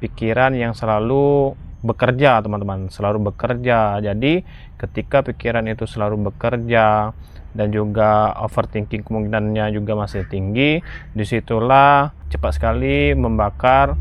pikiran yang selalu bekerja, teman-teman, selalu bekerja. Jadi ketika pikiran itu selalu bekerja dan juga overthinking kemungkinannya juga masih tinggi, disitulah cepat sekali membakar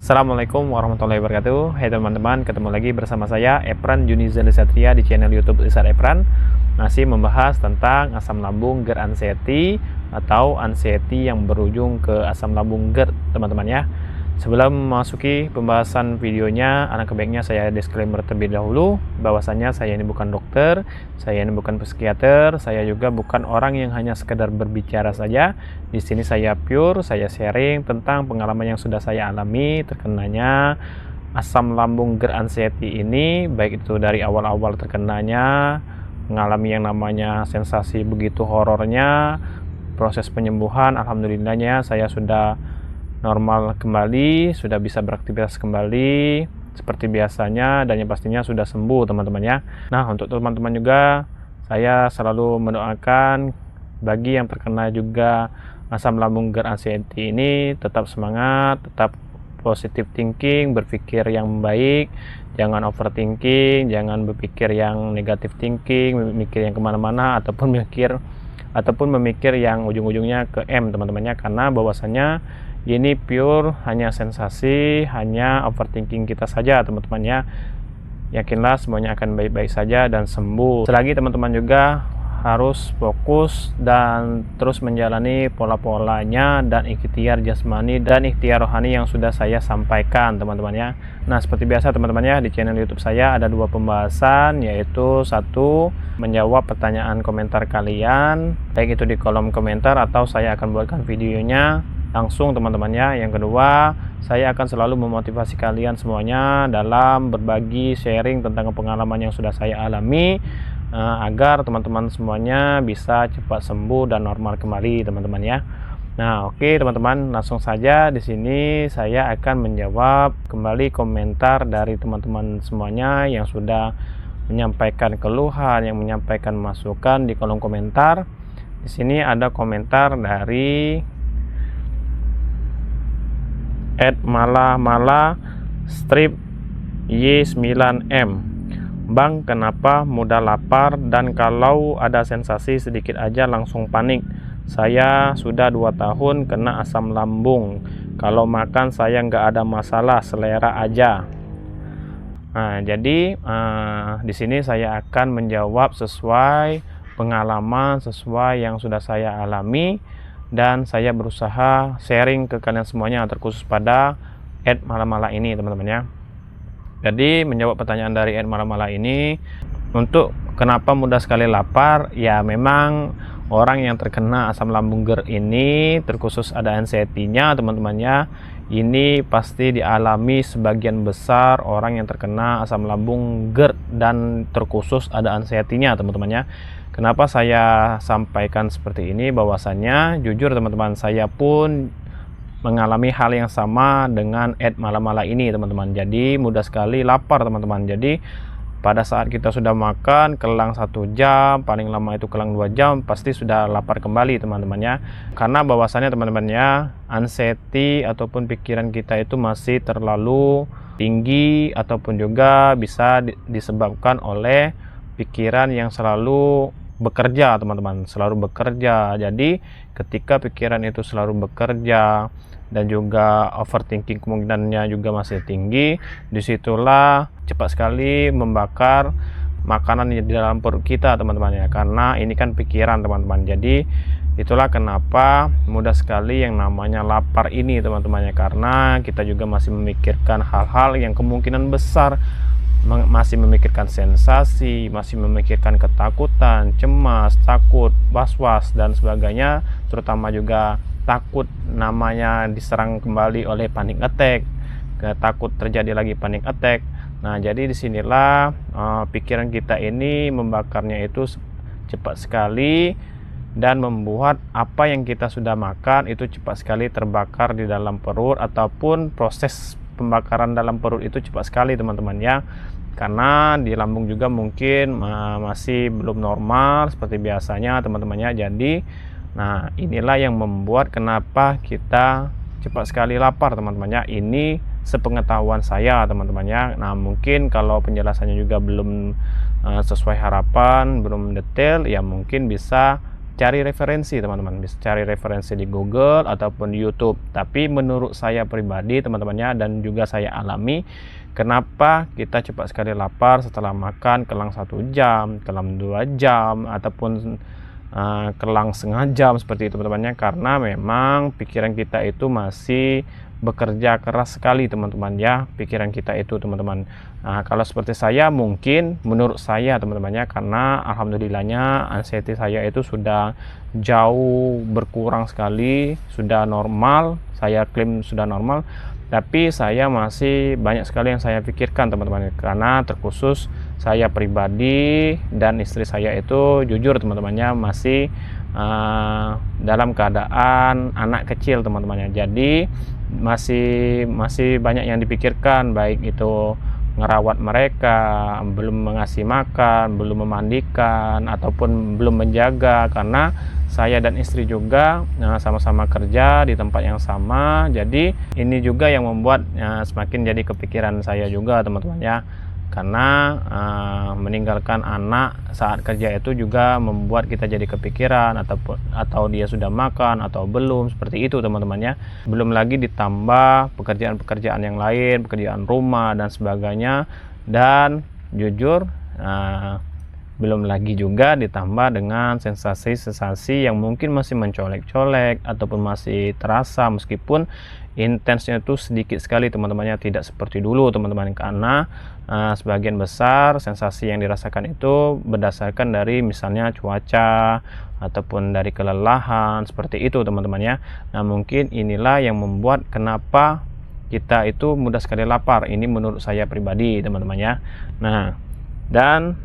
Assalamualaikum warahmatullahi wabarakatuh. Hai teman-teman, ketemu lagi bersama saya Epran Junizal Satria di channel YouTube Isar Epran. Masih membahas tentang asam lambung GERD anxiety atau anxiety yang berujung ke asam lambung GERD, teman-teman ya. Sebelum memasuki pembahasan videonya, alangkah baiknya saya disclaimer terlebih dahulu bahwasanya saya ini bukan dokter, saya ini bukan psikiater, saya juga bukan orang yang hanya sekedar berbicara saja. Di sini saya pure, saya sharing tentang pengalaman yang sudah saya alami terkenanya asam lambung GERD anxiety ini, baik itu dari awal-awal terkenanya, mengalami yang namanya sensasi begitu horornya, proses penyembuhan, alhamdulillahnya saya sudah normal kembali, sudah bisa beraktivitas kembali seperti biasanya, dan yang pastinya sudah sembuh, teman-teman ya. Nah, untuk teman-teman juga saya selalu mendoakan bagi yang terkena juga asam lambung GERD anxiety ini tetap semangat, tetap positive thinking, berpikir yang baik, jangan overthinking, jangan berpikir yang negative thinking, memikir yang kemana-mana ataupun memikir yang ujung-ujungnya ke M, teman-temannya, karena bahwasannya ini pure hanya sensasi, hanya overthinking kita saja, teman-teman ya. Yakinlah semuanya akan baik-baik saja dan sembuh. Selagi teman-teman juga harus fokus dan terus menjalani pola-polanya dan ikhtiar jasmani dan ikhtiar rohani yang sudah saya sampaikan, teman-teman ya. Nah, seperti biasa teman-teman ya, di channel YouTube saya ada dua pembahasan, yaitu satu, menjawab pertanyaan komentar kalian, baik itu di kolom komentar atau saya akan buatkan videonya langsung, teman-teman ya. Yang kedua, saya akan selalu memotivasi kalian semuanya dalam berbagi sharing tentang pengalaman yang sudah saya alami, agar teman-teman semuanya bisa cepat sembuh dan normal kembali, teman-teman ya. Nah, oke teman-teman, langsung saja di sini saya akan menjawab kembali komentar dari teman-teman semuanya yang sudah menyampaikan keluhan, yang menyampaikan masukan di kolom komentar. Di sini ada komentar dari @mala strip Y9M. Bang, kenapa mudah lapar dan kalau ada sensasi sedikit aja langsung panik? Saya sudah 2 tahun kena asam lambung. Kalau makan saya nggak ada masalah, selera aja. Nah, jadi di sini saya akan menjawab sesuai pengalaman, sesuai yang sudah saya alami, dan saya berusaha sharing ke kalian semuanya, terkhusus pada @mala-mala ini, teman-teman ya. Jadi menjawab pertanyaan dari @mala-mala ini, untuk kenapa mudah sekali lapar, ya memang orang yang terkena asam lambung GERD ini, terkhusus ada anxiety-nya, teman-teman ya, ini pasti dialami sebagian besar orang yang terkena asam lambung GERD dan terkhusus ada anxiety-nya, teman-teman ya. Kenapa saya sampaikan seperti ini? Bahwasannya jujur teman-teman, saya pun mengalami hal yang sama dengan @mala-mala ini, teman-teman. Jadi mudah sekali lapar, teman-teman. Jadi pada saat kita sudah makan kelang 1 jam, paling lama itu kelang 2 jam, pasti sudah lapar kembali, teman-teman ya. Karena bahwasannya teman-teman ya, anxiety ataupun pikiran kita itu masih terlalu tinggi, ataupun juga bisa disebabkan oleh pikiran yang selalu bekerja, teman-teman, selalu bekerja. Jadi ketika pikiran itu selalu bekerja dan juga overthinking kemungkinannya juga masih tinggi, disitulah cepat sekali membakar makanan di dalam perut kita, teman-teman ya, karena ini kan pikiran, teman-teman. Jadi itulah kenapa mudah sekali yang namanya lapar ini, teman-teman ya, karena kita juga masih memikirkan hal-hal yang kemungkinan besar, masih memikirkan sensasi, masih memikirkan ketakutan, cemas, takut, was-was dan sebagainya, terutama juga takut namanya diserang kembali oleh panic attack, takut terjadi lagi panic attack. Nah, jadi disinilah pikiran kita ini membakarnya itu cepat sekali dan membuat apa yang kita sudah makan itu cepat sekali terbakar di dalam perut, ataupun proses pembakaran dalam perut itu cepat sekali teman-teman ya, karena di lambung juga mungkin masih belum normal seperti biasanya teman-teman ya. Jadi nah inilah yang membuat kenapa kita cepat sekali lapar teman-teman ya. Ini sepengetahuan saya teman-teman ya. Nah mungkin kalau penjelasannya juga belum sesuai harapan, belum detail, ya mungkin bisa cari referensi teman-teman, bisa cari referensi di Google ataupun di YouTube. Tapi menurut saya pribadi teman-teman ya, dan juga saya alami, kenapa kita cepat sekali lapar setelah makan kelang 1 jam, kelang 2 jam, ataupun kelang setengah jam seperti itu teman-teman ya, karena memang pikiran kita itu masih bekerja keras sekali teman-teman ya, pikiran kita itu teman-teman. Nah kalau seperti saya, mungkin menurut saya teman-teman ya, karena alhamdulillahnya anxiety saya itu sudah jauh berkurang sekali, sudah normal, saya klaim sudah normal, tapi saya masih banyak sekali yang saya pikirkan teman-teman, karena terkhusus saya pribadi dan istri saya itu jujur teman-temannya masih dalam keadaan anak kecil teman-temannya. Jadi masih banyak yang dipikirkan, baik itu ngerawat mereka, belum mengasih makan, belum memandikan, ataupun belum menjaga, karena saya dan istri juga sama-sama kerja di tempat yang sama. Jadi ini juga yang membuat semakin jadi kepikiran saya juga teman-teman ya, karena meninggalkan anak saat kerja itu juga membuat kita jadi kepikiran, atau dia sudah makan atau belum, seperti itu teman-teman ya. Belum lagi ditambah pekerjaan-pekerjaan yang lain, pekerjaan rumah dan sebagainya, dan jujur belum lagi juga ditambah dengan sensasi-sensasi yang mungkin masih mencolek-colek ataupun masih terasa, meskipun intensnya itu sedikit sekali teman-temannya, tidak seperti dulu teman-teman, karena sebagian besar sensasi yang dirasakan itu berdasarkan dari misalnya cuaca ataupun dari kelelahan, seperti itu teman-teman ya. Nah mungkin inilah yang membuat kenapa kita itu mudah sekali lapar, ini menurut saya pribadi teman-teman ya. Nah dan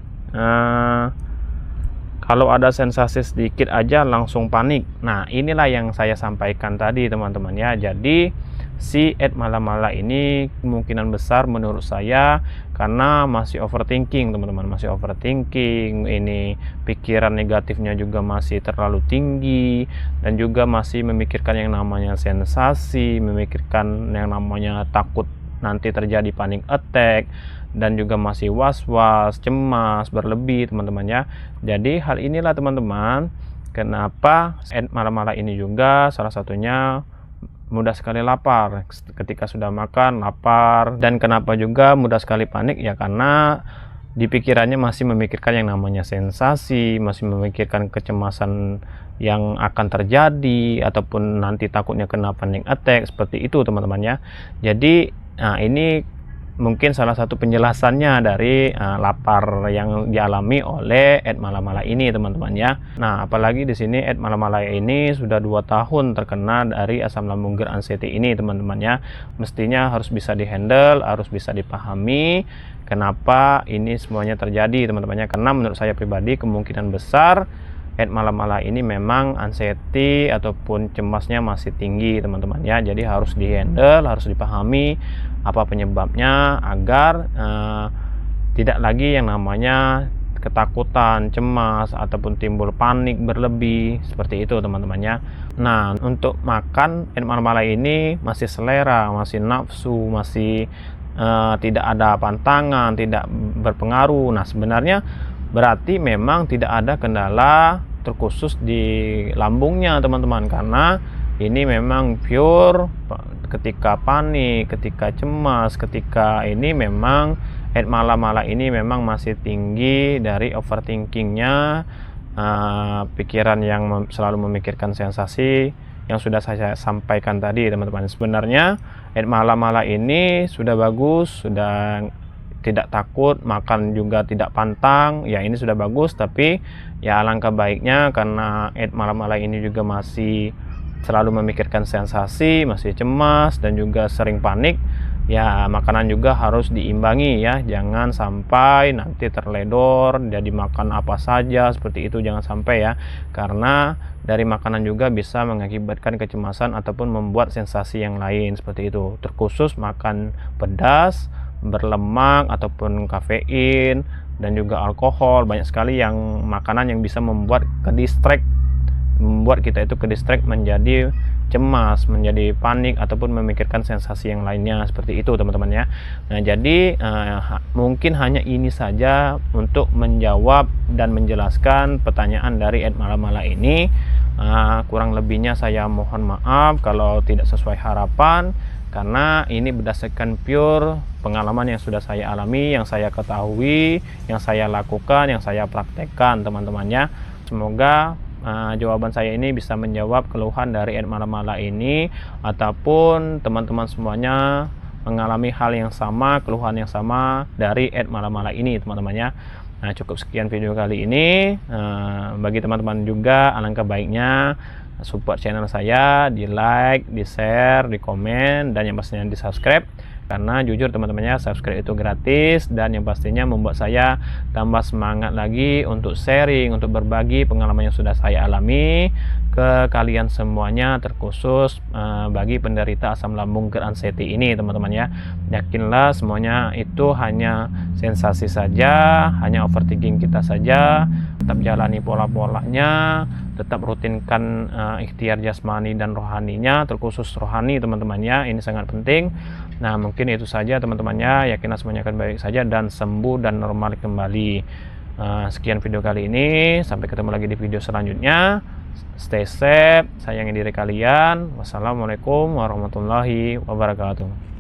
kalau ada sensasi sedikit aja langsung panik. Nah inilah yang saya sampaikan tadi teman-teman ya. Jadi si Ed Mala-Mala ini kemungkinan besar menurut saya karena masih overthinking teman-teman, masih overthinking. Ini pikiran negatifnya juga masih terlalu tinggi, dan juga masih memikirkan yang namanya sensasi, memikirkan yang namanya takut nanti terjadi panic attack, dan juga masih was-was, cemas berlebih teman-teman ya. Jadi hal inilah teman-teman kenapa Ed Mala-Mala ini juga salah satunya mudah sekali lapar, ketika sudah makan lapar. Dan kenapa juga mudah sekali panik ya, karena di pikirannya masih memikirkan yang namanya sensasi, masih memikirkan kecemasan yang akan terjadi, ataupun nanti takutnya kena panic attack, seperti itu teman-teman ya. Jadi nah ini mungkin salah satu penjelasannya dari lapar yang dialami oleh Ed Mala-Mala ini teman-teman ya. Nah apalagi di sini Ed Mala-Mala ini sudah 2 tahun terkena dari asam lambung GERD anxiety ini teman-teman ya. Mestinya harus bisa dihandle, harus bisa dipahami kenapa ini semuanya terjadi teman-teman ya. Karena menurut saya pribadi kemungkinan besar Ed Mala-Mala ini memang anxiety ataupun cemasnya masih tinggi teman-teman ya. Jadi harus dihandle, harus dipahami apa penyebabnya, agar tidak lagi yang namanya ketakutan, cemas, ataupun timbul panik berlebih, seperti itu teman-teman ya. Nah untuk makan Ed Mala-Mala ini masih selera, masih nafsu, masih tidak ada pantangan, tidak berpengaruh. Nah sebenarnya berarti memang tidak ada kendala terkhusus di lambungnya teman-teman, karena ini memang pure ketika panik, ketika cemas, ketika ini memang Ed Mala-Mala ini memang masih tinggi dari overthinkingnya, pikiran yang selalu memikirkan sensasi yang sudah saya sampaikan tadi teman-teman. Sebenarnya Ed Mala-Mala ini sudah bagus, sudah tidak takut, makan juga tidak pantang ya, ini sudah bagus. Tapi ya alangkah baiknya, karena Ed Mala-Mala ini juga masih selalu memikirkan sensasi, masih cemas, dan juga sering panik. Ya, makanan juga harus diimbangi ya, jangan sampai nanti terledor jadi makan apa saja seperti itu, jangan sampai ya. Karena dari makanan juga bisa mengakibatkan kecemasan ataupun membuat sensasi yang lain seperti itu. Terkhusus makan pedas, berlemak ataupun kafein dan juga alkohol, banyak sekali yang makanan yang bisa membuat kita itu ke distract menjadi cemas, menjadi panik ataupun memikirkan sensasi yang lainnya seperti itu teman-teman ya. Nah, jadi mungkin hanya ini saja untuk menjawab dan menjelaskan pertanyaan dari Ed Mala ini. Kurang lebihnya saya mohon maaf kalau tidak sesuai harapan, karena ini berdasarkan pure pengalaman yang sudah saya alami, yang saya ketahui, yang saya lakukan, yang saya praktekkan teman-teman ya. Semoga jawaban saya ini bisa menjawab keluhan dari Ed Mala ini, ataupun teman-teman semuanya mengalami hal yang sama, keluhan yang sama dari Ed Mala ini teman-teman ya. Nah, cukup sekian video kali ini. Bagi teman-teman juga alangkah baiknya support channel saya, di like, di share, di komen, dan yang pastinya di subscribe. Karena jujur teman-temannya, subscribe itu gratis, dan yang pastinya membuat saya tambah semangat lagi untuk sharing, untuk berbagi pengalaman yang sudah saya alami ke kalian semuanya, terkhusus bagi penderita asam lambung GERD anxiety ini teman-teman ya. Yakinlah semuanya itu hanya sensasi saja, hanya overthinking kita saja. Tetap jalani pola-polanya, tetap rutinkan ikhtiar jasmani dan rohaninya, terkhusus rohani teman-teman ya, ini sangat penting. Nah, mungkin itu saja teman-temannya, yakinlah semuanya akan baik saja dan sembuh dan normal kembali. Sekian video kali ini, sampai ketemu lagi di video selanjutnya. Stay safe, sayangi diri kalian. Wassalamualaikum warahmatullahi wabarakatuh.